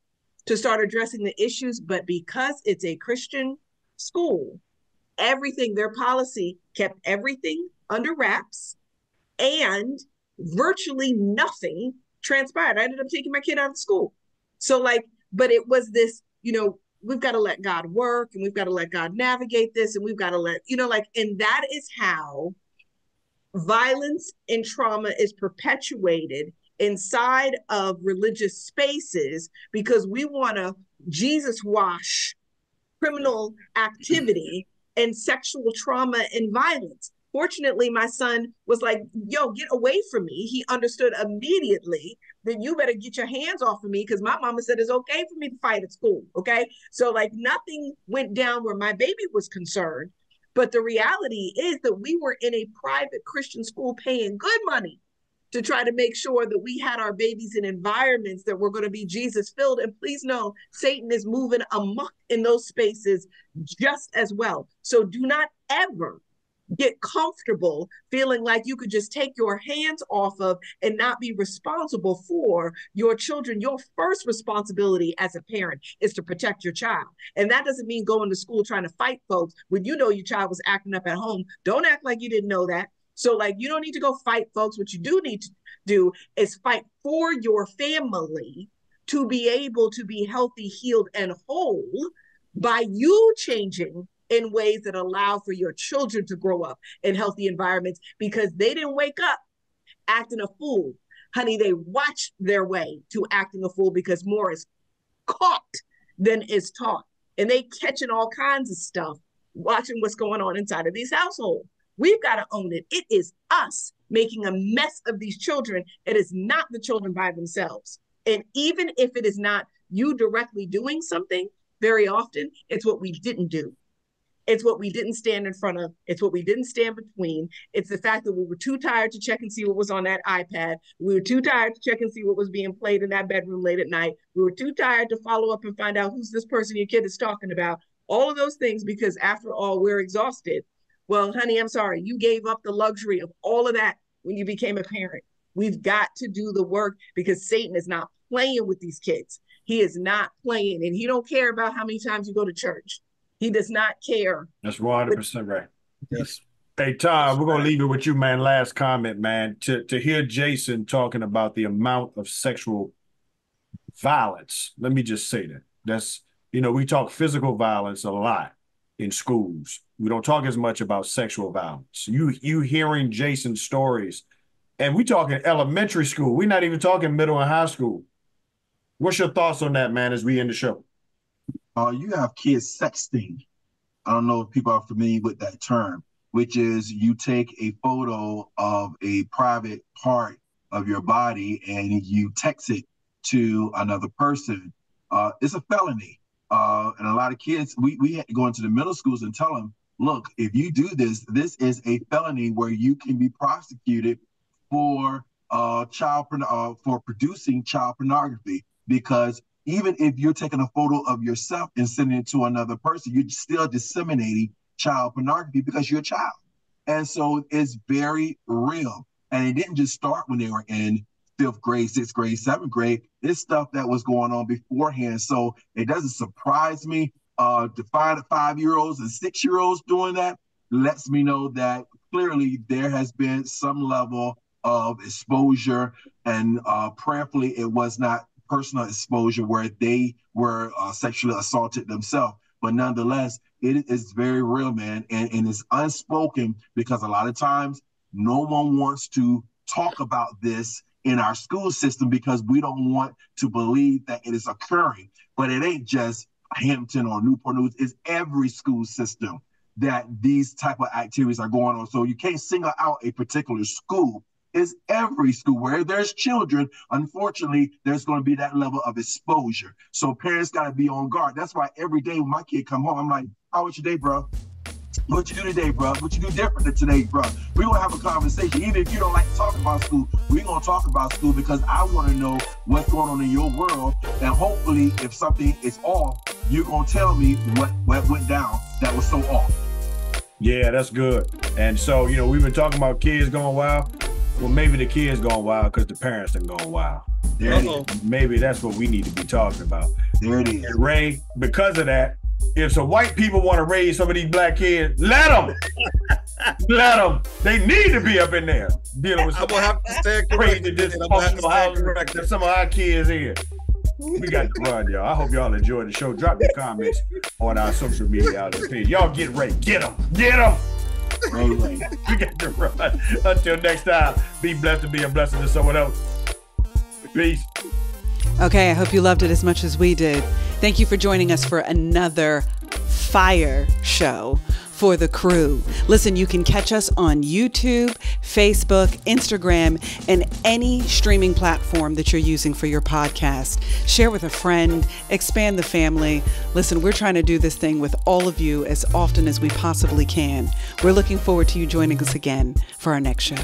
to start addressing the issues, but because it's a Christian school, everything, their policy kept everything under wraps, and virtually nothing transpired. I ended up taking my kid out of school. So but it was this, we've got to let God work, and we've got to let God navigate this, and we've got to let, and that is how violence and trauma is perpetuated inside of religious spaces, because we want to Jesus wash criminal activity and sexual trauma and violence. Fortunately, my son was like, "Yo, get away from me." He understood immediately that you better get your hands off of me, because my mama said it's okay for me to fight at school. Okay. So nothing went down where my baby was concerned. But the reality is that we were in a private Christian school paying good money to try to make sure that we had our babies in environments that were going to be Jesus filled. And please know, Satan is moving amok in those spaces just as well. So do not ever get comfortable feeling like you could just take your hands off of and not be responsible for your children. Your first responsibility as a parent is to protect your child. And that doesn't mean going to school trying to fight folks when you know your child was acting up at home. Don't act like you didn't know that. So you don't need to go fight folks. What you do need to do is fight for your family to be able to be healthy, healed, and whole by you changing in ways that allow for your children to grow up in healthy environments, because they didn't wake up acting a fool. Honey, they watched their way to acting a fool, because more is caught than is taught. And they catching all kinds of stuff, watching what's going on inside of these households. We've got to own it. It is us making a mess of these children. It is not the children by themselves. And even if it is not you directly doing something, very often it's what we didn't do. It's what we didn't stand in front of. It's what we didn't stand between. It's the fact that we were too tired to check and see what was on that iPad. We were too tired to check and see what was being played in that bedroom late at night. We were too tired to follow up and find out who's this person your kid is talking about. All of those things, because after all, we're exhausted. Well, honey, I'm sorry. You gave up the luxury of all of that when you became a parent. We've got to do the work, because Satan is not playing with these kids. He is not playing, and he don't care about how many times you go to church. He does not care. That's 100% right. Yes. Hey, Tom, we're going to leave it with you, man. Last comment, man. To hear Jason talking about the amount of sexual violence, let me just say that. That's, we talk physical violence a lot in schools. We don't talk as much about sexual violence. You hearing Jason's stories, and we talking elementary school. We're not even talking middle and high school. What's your thoughts on that, man, as we end the show? You have kids sexting. I don't know if people are familiar with that term, which is you take a photo of a private part of your body and you text it to another person. It's a felony. And a lot of kids, we had to go into the middle schools and tell them, look, if you do this, this is a felony where you can be prosecuted for for producing child pornography, because even if you're taking a photo of yourself and sending it to another person, you're still disseminating child pornography because you're a child. And so it's very real. And it didn't just start when they were in 5th grade, 6th grade, 7th grade. It's stuff that was going on beforehand. So it doesn't surprise me to find 5-year-olds and 6-year-olds doing that. Lets me know that clearly there has been some level of exposure, and prayerfully it was not personal exposure where they were sexually assaulted themselves. But nonetheless, it is very real, man. And it's unspoken, because a lot of times no one wants to talk about this in our school system because we don't want to believe that it is occurring. But it ain't just Hampton or Newport News, it's every school system that these type of activities are going on. So you can't single out a particular school. It's every school where there's children. Unfortunately, there's going to be that level of exposure. So parents got to be on guard. That's why every day when my kid come home, I'm like, how was your day, bro? What you do today, bro? What you do different than today, bro? We're going to have a conversation. Even if you don't like to talk about school, we're going to talk about school because I want to know what's going on in your world. And hopefully, if something is off, you're going to tell me what went down that was so off. Yeah, that's good. And so, you know, we've been talking about kids going wild. Well, maybe the kids going wild because the parents are going wild. Maybe that's what we need to be talking about. There it is. And Ray, because of that, if some white people want to raise some of these black kids, let them. Let them. They need to be up in there dealing with some crazy dysfunctional that some of our kids in. We got to run, y'all. I hope y'all enjoyed the show. Drop your comments on our social media out there. Y'all get Ray. Get them. Get them. We got to run. Until next time, be blessed and be a blessing to someone else. Peace. Okay, I hope you loved it as much as we did. Thank you for joining us for another fire show for the crew. Listen, you can catch us on YouTube, Facebook, Instagram, and any streaming platform that you're using for your podcast. Share with a friend, expand the family. Listen, we're trying to do this thing with all of you as often as we possibly can. We're looking forward to you joining us again for our next show.